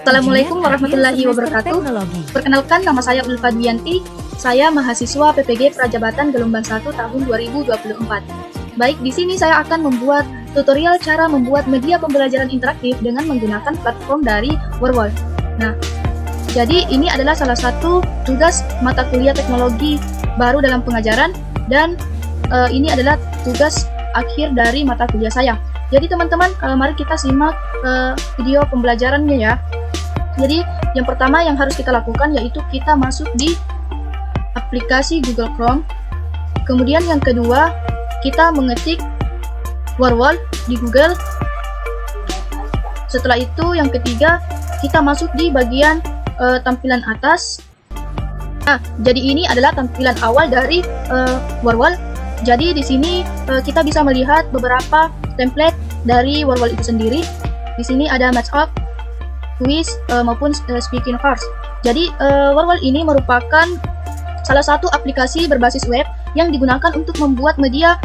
Assalamualaikum warahmatullahi wabarakatuh. Perkenalkan, nama saya Ulfa Dwiyanti. Saya mahasiswa PPG Prajabatan Gelombang 1 tahun 2024. Baik, di sini saya akan membuat tutorial cara membuat media pembelajaran interaktif dengan menggunakan platform dari Warwol. Nah, jadi ini adalah salah satu tugas mata kuliah teknologi baru dalam pengajaran, dan ini adalah tugas akhir dari mata kuliah saya. Jadi teman-teman, mari kita simak video pembelajarannya ya. Jadi yang pertama yang harus kita lakukan yaitu kita masuk di aplikasi Google Chrome. Kemudian yang kedua, kita mengetik Warwol di Google. Setelah itu yang ketiga, kita masuk di bagian tampilan atas. Nah, jadi ini adalah tampilan awal dari Warwol. Jadi di sini kita bisa melihat beberapa template dari Warwol itu sendiri. Di sini ada match up, quiz, maupun speaking cards. Jadi Warwol ini merupakan salah satu aplikasi berbasis web yang digunakan untuk membuat media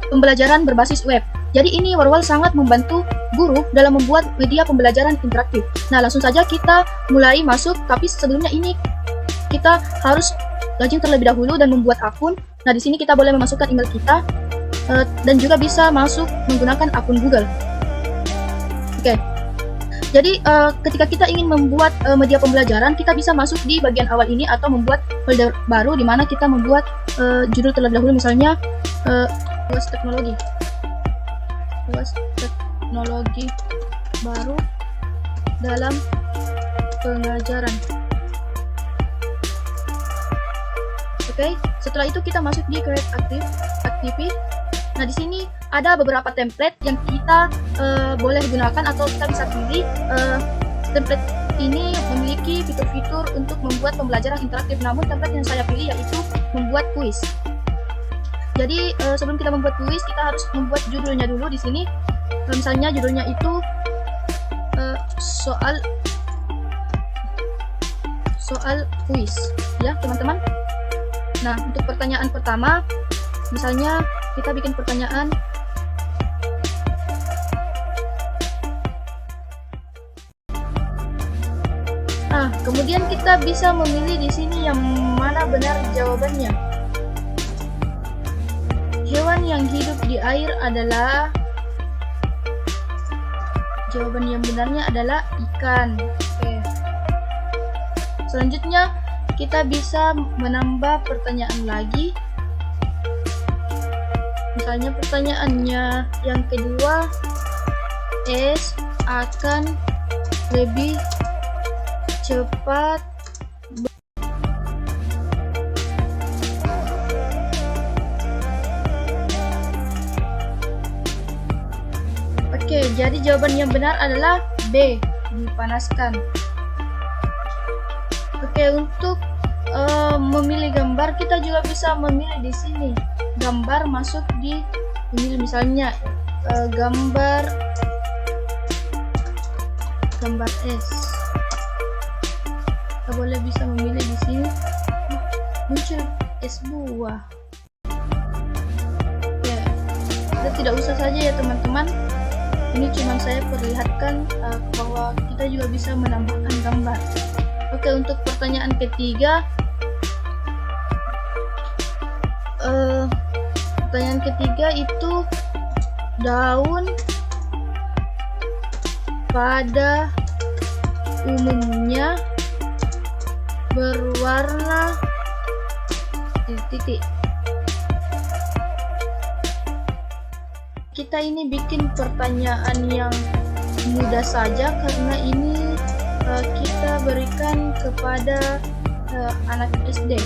pembelajaran berbasis web. Jadi ini Warwol sangat membantu guru dalam membuat media pembelajaran interaktif. Nah, langsung saja kita mulai masuk, tapi sebelumnya ini kita harus login terlebih dahulu dan membuat akun. Nah, di sini kita boleh memasukkan email kita dan juga bisa masuk menggunakan akun Google. Oke. Jadi ketika kita ingin membuat media pembelajaran, kita bisa masuk di bagian awal ini atau membuat folder baru di mana kita membuat judul terlebih dahulu, misalnya UAS teknologi. UAS teknologi baru dalam pengajaran. Oke, setelah itu kita masuk di Create Activity. Nah, di sini ada beberapa template yang kita boleh gunakan atau kita bisa pilih. Template ini memiliki fitur-fitur untuk membuat pembelajaran interaktif, namun template yang saya pilih yaitu membuat kuis. Jadi sebelum kita membuat kuis, kita harus membuat judulnya dulu di sini. Misalnya judulnya itu soal kuis, ya teman-teman. Nah, untuk pertanyaan pertama, misalnya kita bikin pertanyaan kemudian kita bisa memilih di sini yang mana benar jawabannya. Hewan yang hidup di air adalah, jawaban yang benarnya adalah ikan. Oke. Selanjutnya kita bisa menambah pertanyaan lagi. Misalnya pertanyaannya yang kedua, es akan lebih cepat Oke, jadi jawaban yang benar adalah B, dipanaskan. Oke, untuk memilih gambar, kita juga bisa memilih di sini. Gambar masuk di ini, misalnya gambar es. Kita boleh bisa memilih di sini. Muncul es buah. Ya, kita tidak usah saja ya teman-teman. Ini cuma saya perlihatkan bahwa kita juga bisa menambahkan gambar. Oke, untuk pertanyaan ketiga, itu daun pada umumnya berwarna titik. Kita ini bikin pertanyaan yang mudah saja karena ini kita berikan kepada anak SD.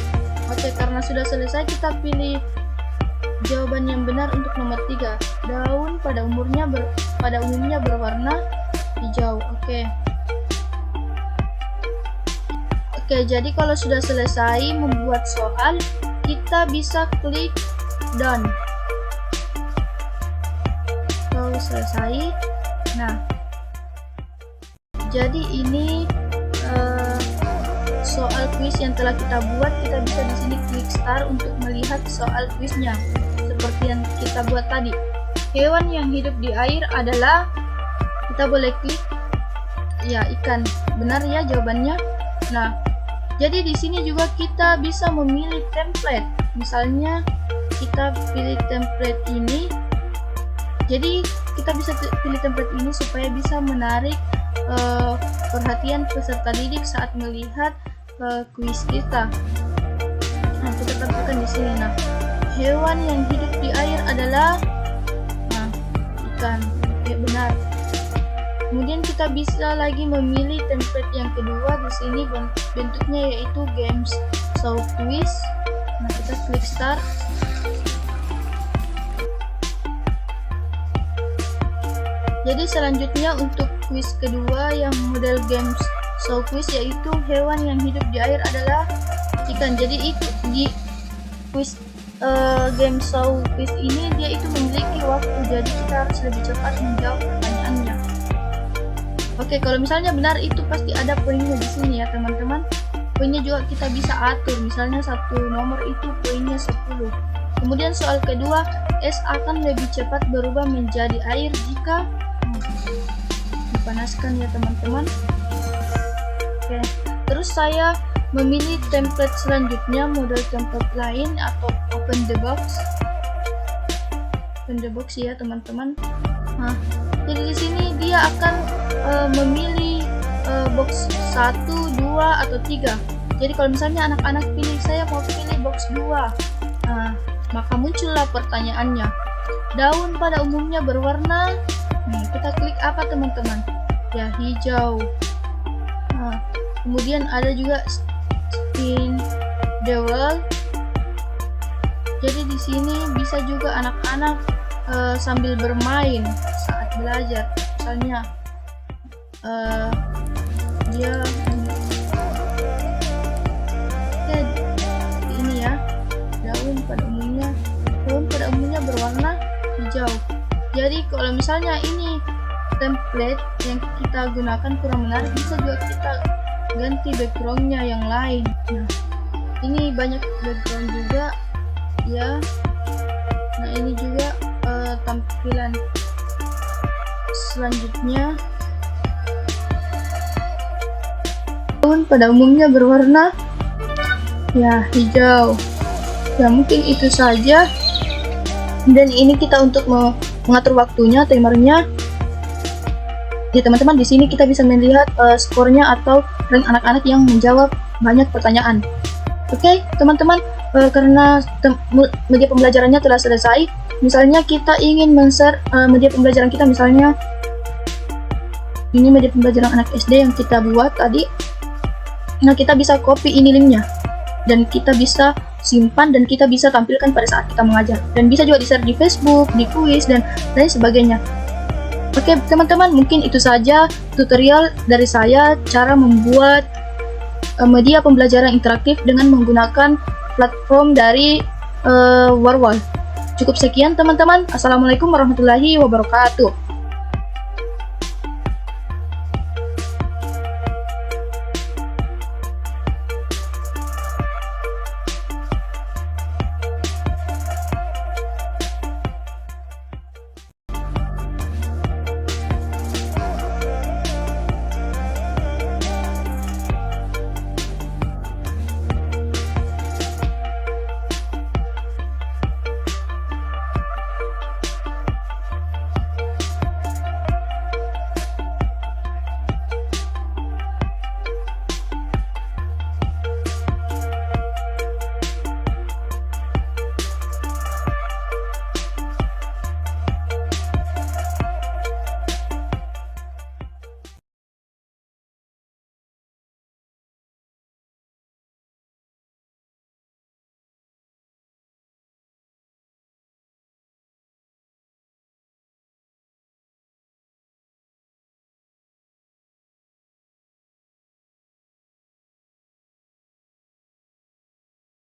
Oke, karena sudah selesai, kita pilih jawaban yang benar untuk nomor 3. Daun pada umumnya berwarna hijau. Oke, jadi kalau sudah selesai membuat soal, kita bisa klik done. Kalau selesai, nah, jadi ini soal kuis yang telah kita buat. Kita bisa di sini klik start untuk melihat soal kuisnya seperti yang kita buat tadi. Hewan yang hidup di air adalah, kita boleh klik Ya, ikan. Benar ya jawabannya. Nah, jadi di sini juga kita bisa memilih template. Misalnya kita pilih template ini. Jadi kita bisa pilih template ini supaya bisa menarik perhatian peserta didik saat melihat kuis kita. Nah, kita tampilkan di sini. Nah, hewan yang hidup di air adalah ikan. Oke, benar. Kemudian kita bisa lagi memilih template yang kedua. Di sini bentuknya yaitu games show quiz. Nah, kita klik start. Jadi selanjutnya untuk quiz kedua yang model games show quiz yaitu hewan yang hidup di air adalah ikan. Jadi itu di quiz game show quiz ini dia itu memiliki waktu, jadi kita harus lebih cepat menjawab pertanyaannya. Oke, kalau misalnya benar itu pasti ada poinnya di sini ya teman-teman. Poinnya juga kita bisa atur, misalnya satu nomor itu poinnya 10. Kemudian soal kedua, es akan lebih cepat berubah menjadi air jika dipanaskan ya teman-teman. Oke, terus saya memilih template selanjutnya, model template lain atau open the box. Open the box ya teman-teman. Nah, jadi di sini dia akan memilih box 1, 2 atau 3. Jadi kalau misalnya anak-anak pilih saya mau pilih box 2. Nah, maka muncullah pertanyaannya. Daun pada umumnya berwarna, kita klik apa teman-teman? Ya, hijau. Nah, kemudian ada juga spin the wheel. Jadi di sini bisa juga anak-anak sambil bermain saat belajar. Misalnya dia ini ya, daun pada umumnya berwarna hijau. Jadi kalau misalnya ini template yang kita gunakan kurang menarik, bisa juga kita ganti backgroundnya yang lain. Nah, ini banyak background juga ya. Nah, ini juga tampilan selanjutnya. Daun pada umumnya berwarna ya hijau. Ya, mungkin itu saja. Dan ini kita untuk mengatur waktunya, timernya. Ya teman-teman, di sini kita bisa melihat skornya atau rank anak-anak yang menjawab banyak pertanyaan. Oke, teman-teman, karena media pembelajarannya telah selesai. Misalnya kita ingin men-share media pembelajaran kita, misalnya ini media pembelajaran anak SD yang kita buat tadi. Nah, kita bisa copy ini linknya dan kita bisa simpan dan kita bisa tampilkan pada saat kita mengajar, dan bisa juga di-share di Facebook, di kuis, dan lain sebagainya. Oke teman-teman, mungkin itu saja tutorial dari saya cara membuat media pembelajaran interaktif dengan menggunakan platform dari Warwal. Cukup sekian teman-teman. Assalamualaikum warahmatullahi wabarakatuh.